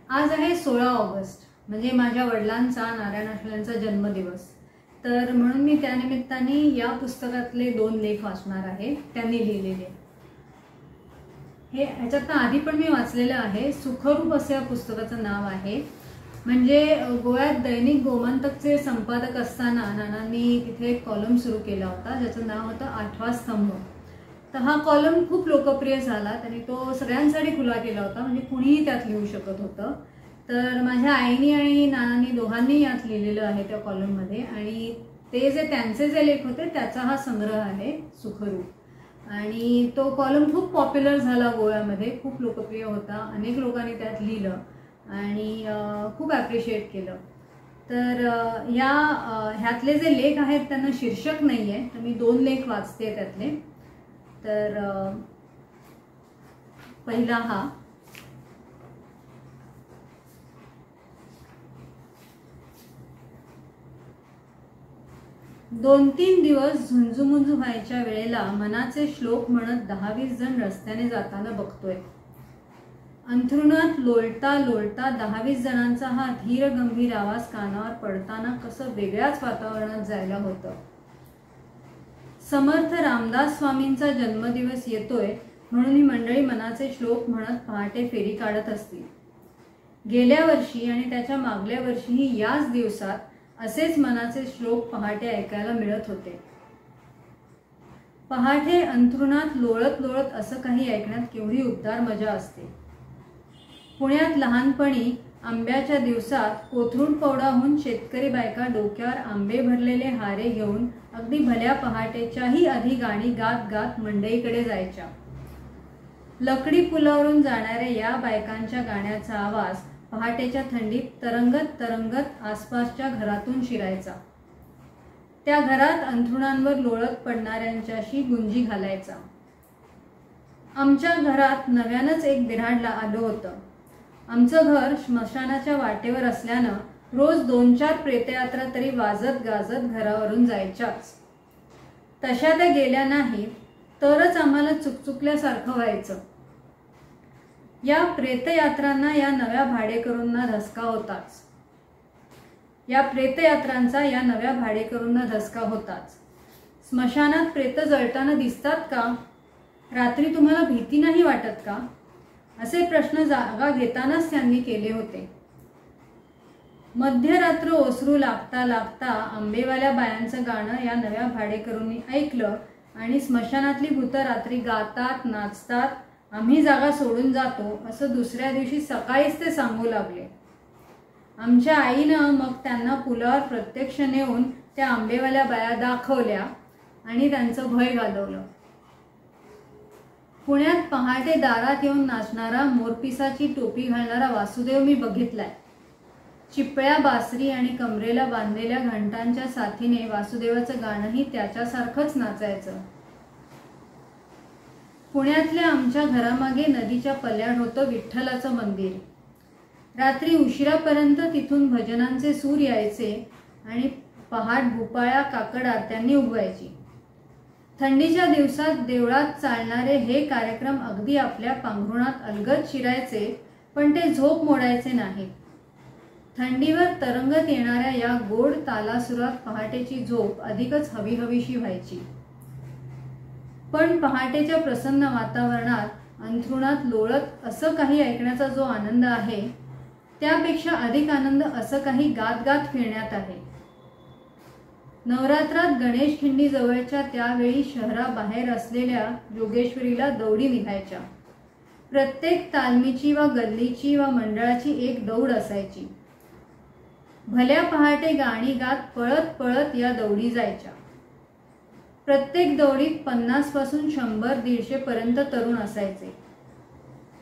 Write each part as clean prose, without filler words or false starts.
आज आहे 16 ऑगस्ट, म्हणजे माझ्या वडिलांचा नारायण आठवलेंचा जन्मदिवस. तर म्हणून मी त्यानिमित्ताने या पुस्तकातले 2 लेख वाचणार आहे, त्यांनी लिहिलेले. हे ह्याच्यात आधी पण मी वाचलेलं आहे. सुखरूप असे या पुस्तकाचं नाव आहे. म्हणजे गोव्यात दैनिक गोमंतकचे संपादक असताना नानांनी तिथे एक कॉलम सुरू केला होता, ज्याचं नाव होतं 8वा स्तंभ. तर हा कॉलम खूप लोकप्रिय झाला. त्यांनी तो सगळ्यांसाठी खुला केला होता, म्हणजे कुणीही त्यात लिहू शकत होतं. तर माझ्या आईनी आणि नानांनी दोघांनी यात लिहिलेलं आहे त्या कॉलममध्ये. आणि ते जे त्यांचे जे लेख होते त्याचा हा संग्रह आहे सुखरूप. आणि तो कॉलम खूप पॉप्युलर झाला गोव्यामध्ये, खूप लोकप्रिय होता. अनेक लोकांनी त्यात लिहिलं आणि खूप ॲप्रिशिएट केलं. तर ह्यातले जे लेख आहेत त्यांना शीर्षक नाही आहे, तर मी 2 लेख वाचते त्यातले. तर पहिला हा, दोन 3 दिवस झुंजूमुंजू व्हायच्या वेळेला मनाचे श्लोक म्हणत 10-20 जण रस्त्याने जाताना बघतोय. अंथरुणात लोळता लोळता 10-20 जणांचा हा धीर गंभीर आवाज कानावर पडताना कसं वेगळ्याच वातावरणात जायला होतं. समर्थ रामदास स्वामींचा जन्मदिवस येतोय म्हणून ही मंडळी मनाचे श्लोक म्हणत पहाटे फेरी काढत असतील. गेल्या वर्षी आणि त्याच्या मागल्या वर्षीही याच दिवसात असेच मनाचे श्लोक पहाटे ऐकायला मिळत होते. पहाटे अंथरुणात लोळत लोळत असं काही ऐकण्यात केवढी उबदार मजा असते. पुण्यात लहानपणी आंब्याच्या दिवसात कोथरूड पौडाहून शेतकरी बायका डोक्यावर आंबे भरलेले हारे घेऊन अगदी भल्या पहाटेच्याही आधी गाणी गात गात मंडईकडे जायच्या. लकडी पुलावरून जाणाऱ्या या बायकांच्या गाण्याचा आवाज पहाटेच्या थंडीत तरंगत तरंगत आसपासच्या घरातून शिरायचा. त्या घरात अंथरुणांवर लोळत पडणाऱ्यांच्याशी गुंजी घालायचा. आमच्या घरात नव्यानंच एक बिऱ्हाड आलं होतं. आमचं घर स्मशानाच्या वाटेवर असल्यानं रोज 2-4 प्रेतयात्रा तरी वाजत गाजत घरावरून जायच्याच. तशा त्या गेल्या नाहीत तरच आम्हाला चुकचुकल्यासारखं व्हायचं. या प्रेतयात्रांना या नव्या भाडेकरूंना धसका होताच. स्मशानात प्रेत जळताना दिसतात का? रात्री तुम्हाला भीती नाही वाटत का? असे प्रश्न जागा घेतानाच त्यांनी केले होते. मध्यरात्र ओसरू लागता लागता आंबेवाल्या बायांचं गाणं या नव्या भाडेकरूंनी ऐकलं आणि स्मशानातली भूतं रात्री गातात नाचतात, आम्ही जागा सोडून जातो असं दुसऱ्या दिवशी सकाळीच ते सांगू लागले. आमच्या आईनं मग त्यांना पुलावर प्रत्यक्ष नेऊन त्या आंबेवाल्या बाया दाखवल्या आणि त्यांचं भय घालवलं. पुण्यात पहाटे दारात येऊन नाचणारा मोरपिसाची टोपी घालणारा वासुदेव मी बघितलाय. चिपळ्या बासरी आणि कमरेला बांधलेल्या घंटांच्या साथीने वासुदेवाचं गाणंही त्याच्यासारखंच नाचायचं. पुण्यातल्या आमच्या घरामागे नदीच्या पल्याड होतं विठ्ठलाचं मंदिर. रात्री उशिरापर्यंत तिथून भजनांचे सूर यायचे आणि पहाट भुपाळ्या काकड आरत्यांनी उगवायची. थंडीच्या दिवसात देवळात चालणारे हे कार्यक्रम अगदी आपल्या पांघरुणात अलगद शिरायचे, पण ते झोप मोडायचे नाहीत. थंडीवर तरंगत येणाऱ्या या गोड तालासुरात पहाटेची झोप अधिकच हवीहवीशी व्हायची. पण पहाटेच्या प्रसन्न वातावरणात अंथरुणात लोळत असं काही ऐकण्याचा जो आनंद आहे, त्यापेक्षा अधिक आनंद असं काही गात गात फिरण्यात आहे. नवरात्रात गणेश खिंडी जवळच्या त्यावेळी शहराबाहेर असलेल्या योगेश्वरीला दौडी निघायच्या. प्रत्येक तालमीची वा गल्लीची वा मंडळाची एक दौड असायची. भल्या पहाटे गाणी गात पळत पळत या दौडी जायच्या. प्रत्येक दौडीत 50 पासून 100-150 पर्यंत तरुण असायचे.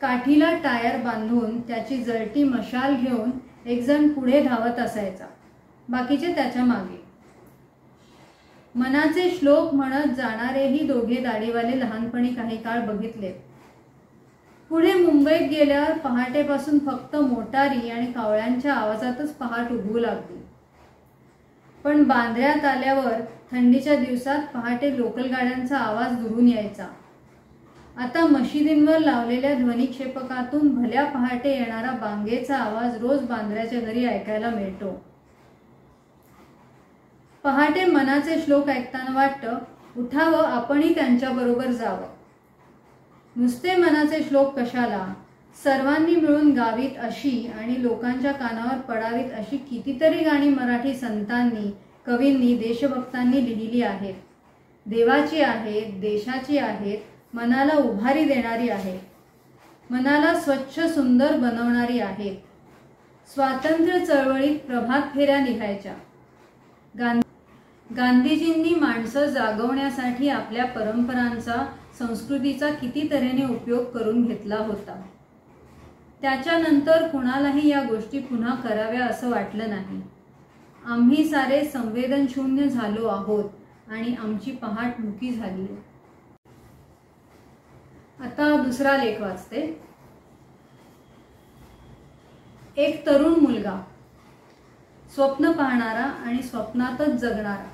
काठीला टायर बांधून त्याची जळती मशाल घेऊन एक जण पुढे धावत असायचा, बाकीचे त्याच्या मागे. मनाचे श्लोक म्हणत जाणारेही दोघे दाढीवाले लहानपणी काही काळ बघितले. पुढे मुंबईत गेल्यावर पहाटेपासून फक्त मोटारी आणि कावळ्यांच्या आवाजातच पहाट उगवू लागली. पण बांद्र्यात आल्यावर थंडीच्या दिवसात पहाटे लोकल गाड्यांचा आवाज दुरून यायचा. आता मशिदींवर लावलेल्या ध्वनिक्षेपकातून भल्या पहाटे येणारा बांगेचा आवाज रोज बांद्र्याच्या घरी ऐकायला मिळतो. पहाटे मनाचे श्लोक ऐकताना वाटतं उठावं, आपणही त्यांच्याबरोबर जावं. नुसते मनाचे श्लोक कशाला, सर्वांनी मिळून गावीत अशी आणि लोकांच्या कानावर पडावीत अशी कितीतरी गाणी मराठी संतांनी, कवींनी, देशभक्तांनी लिहिली आहेत. देवाची आहेत, देशाची आहेत, मनाला उभारी देणारी आहेत, मनाला स्वच्छ सुंदर बनवणारी आहेत. स्वातंत्र्य चळवळीत प्रभात फेऱ्या निघायच्या. गांधीजींनी माणसं जागवण्यासाठी आपल्या परंपरांचा, संस्कृतीचा किती तऱ्हेने उपयोग करून घेतला होता. त्याच्यानंतर कुणालाही या गोष्टी पुन्हा कराव्या असं वाटलं नाही. आम्ही सारे संवेदनशून्य झालो आहोत आणि आमची पहाट मुकी झाली. आता दुसरा लेख वाचते. एक तरुण मुलगा, स्वप्न पाहणारा आणि स्वप्नातच जगणारा.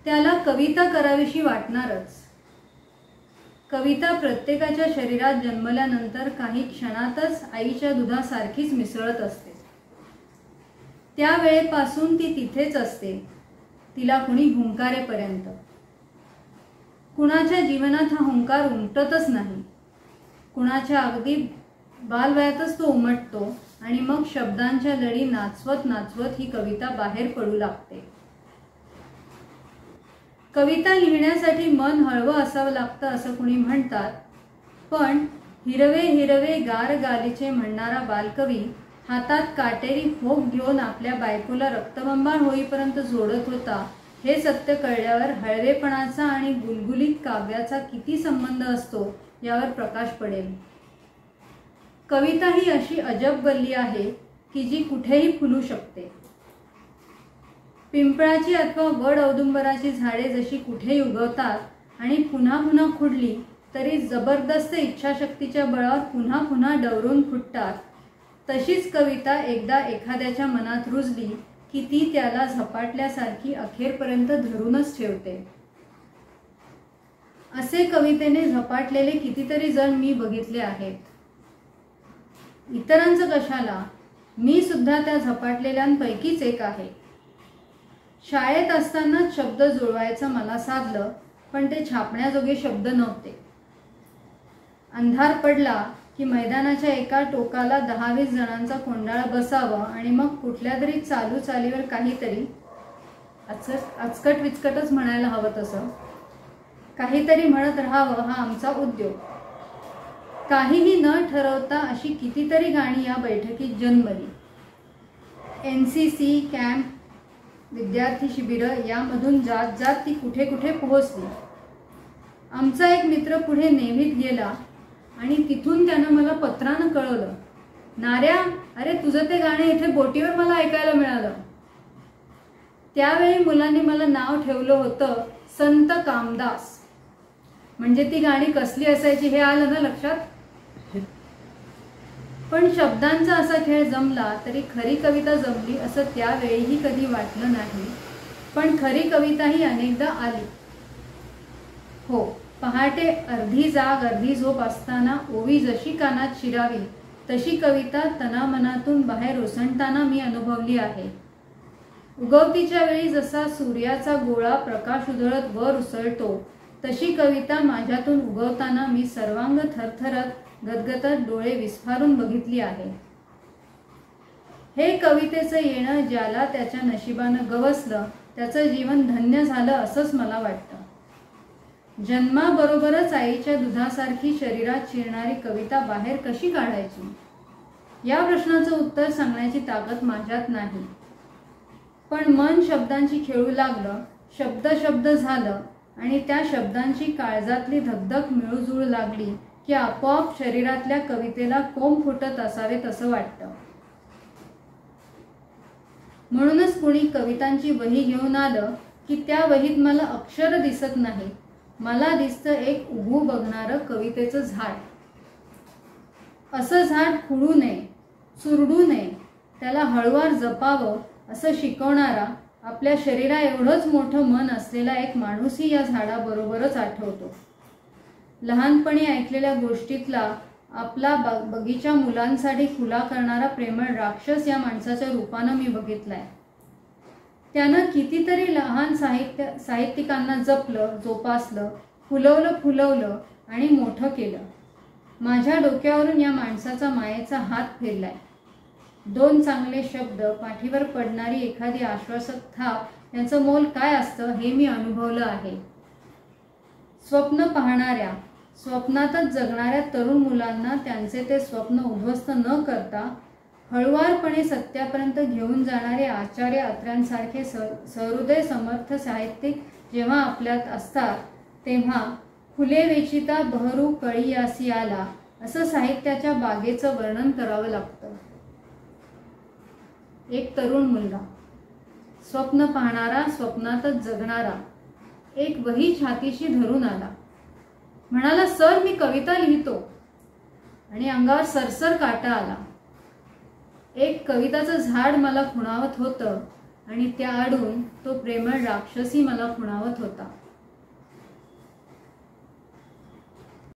त्याला कविता करावीशी वाटणारच. कविता प्रत्येकाच्या शरीरात जन्मल्यानंतर काही क्षणातच आईच्या दुधासारखीच मिसळत असते. त्या वेळेपासून ती तिथेच असते, तिला कुणी हुंकारेपर्यंत. कुणाच्या जीवनात हा हुंकार उमटतच नाही. कुणाच्या अगदी बालवयातच तो उमटतो आणि मग शब्दांच्या लढी नाचवत नाचवत ही कविता बाहेर पडू लागते. कविता लिहिण्यासाठी मन हळवं असावं लागतं असं कुणी म्हणतात, पण हिरवे हिरवे गार गालीचे म्हणणारा बालकवी हातात काटेरी फोक घेऊन आपल्या बायकोला रक्तबंबाळ होईपर्यंत जोडत होता, हे सत्य कळल्यावर हळवेपणाचा आणि गुलगुलीत काव्याचा किती संबंध असतो यावर प्रकाश पडेल. कविता ही अशी अजब गल्ली आहे की जी कुठेही फुलू शकते. पिंपळाची अथवा वड औदुंबराची झाडे जशी कुठेही उगवतात आणि पुन्हा पुन्हा खुडली तरी जबरदस्त इच्छाशक्तीच्या बळावर पुन्हा पुन्हा डवरून फुटतात, तशीच कविता एकदा एखाद्याच्या मनात रुजली की ती त्याला झपाटल्यासारखी अखेरपर्यंत धरूनच ठेवते. असे कवितेने झपाटलेले कितीतरी जण मी बघितले आहेत. इतरांचं कशाला, मी सुद्धा त्या झपाटलेल्यांपैकीच एक आहे. शाळेत असतानाच शब्द जुळवायचं मला साधलं, पण ते छापण्याजोगे शब्द नव्हते. अंधार पडला की मैदानाच्या एका टोकाला 10-20 जणांचा कोंडाळा बसावं आणि मग कुठल्या तरी चालू चालीवर काहीतरी, अचकट विचकटच म्हणायला हवं तसं, काहीतरी म्हणत राहावं हा आमचा उद्योग. काहीही न ठरवता अशी कितीतरी गाणी या बैठकीत जन्मली. NCC कॅम्प, विद्यार्थी शिबिरं यामधून जात जात ती कुठे कुठे पोहोचली. आमचा एक मित्र पुढे नेव्हीत गेला आणि तिथून त्यानं मला पत्रानं कळवलं, नाऱ्या, अरे तुझं ते गाणे इथे बोटीवर मला ऐकायला मिळालं. त्यावेळी मुलांनी मला नाव ठेवलं होतं संत कामदास. म्हणजे ती गाणी कसली असायची हे आलं ना लक्षात. पण शब्दांचा असा खेळ जमला तरी खरी कविता जमली असं त्यावेळीही कधी वाटलं नाही. पण खरी कविता ही अनेकदा आली. हो, पहाटे अर्धी जाग अर्धी झोप असताना ओवी जशी कानात शिरावी तशी कविता तनामनातून बाहेर ओसंडताना मी अनुभवली आहे. उगवतीच्या वेळी जसा सूर्याचा गोळा प्रकाश उधळत वर उसळतो तशी कविता माझ्यातून उगवताना मी सर्वांग थरथरत गदगदत डोळे विस्फारून बघितली आहे. हे कवितेचं येणं ज्याला त्याच्या नशिबानं गवसलं त्याचं जीवन धन्य झालं असंच मला वाटतं. जन्माबरोबरच आईच्या दुधासारखी शरीरात शिरणारी कविता बाहेर कशी काढायची, या प्रश्नाचं उत्तर सांगण्याची ताकद माझ्यात नाही. पण मन शब्दांची खेळू लागलं, शब्द शब्द झालं आणि त्या शब्दांची काळजातली धगधग मिळूजुळू लागली की आपोआप शरीरातल्या कवितेला कोंब फुटत असावे तसं वाटतं. म्हणूनच कुणी कवितांची वही घेऊन आलं की त्या वहीत मला अक्षर दिसत नाही, मला दिसतं एक उभू बघणारं कवितेचं झाड. असं झाड खुडू नये, चुरडू नये, त्याला हळूवार जपावं असं शिकवणारा आपल्या शरीरा एवढंच मोठं मन असलेला एक माणूसही या झाडाबरोबरच आठवतो. लहानपणी ऐकलेल्या गोष्टीतला आपला बगीचा मुलांसाठी खुला करणारा प्रेमळ राक्षस या माणसाच्या रूपानं मी बघितलाय. त्यानं कितीतरी लहान साहित्यिकांना जपलं, जोपासलं, फुलवलं आणि मोठं केलं. माझ्या डोक्यावरून या माणसाचा मायेचा हात फिरलाय. 2 चांगले शब्द, पाठीवर पडणारी एखादी आश्वासक थाप यांचं मोल काय असतं हे मी अनुभवलं आहे. स्वप्न पाहणाऱ्या, स्वप्नातच जगणाऱ्या तरुण मुलांना त्यांचे ते स्वप्न उद्ध्वस्त न करता हळुवारपणे सत्यापर्यंत घेऊन जाणारे आचार्य अत्र्यांसारखे सहृदय समर्थ साहित्यिक जेव्हा आपल्यात असतात तेव्हा फुले वेचिता बहरू कळीयासी आला असं साहित्याच्या बागेचं वर्णन करावं लागतं. एक तरुण मुलगा, स्वप्न पाहणारा, स्वप्नातच जगणारा, एक वही छातीशी धरून आला. म्हणाला, सर मी कविता लिहितो. आणि अंगावर सरसर काटा आला. एक कविताचं झाड मला खुणावत होतं आणि त्या आडून तो प्रेमळ राक्षसी मला खुणावत होता.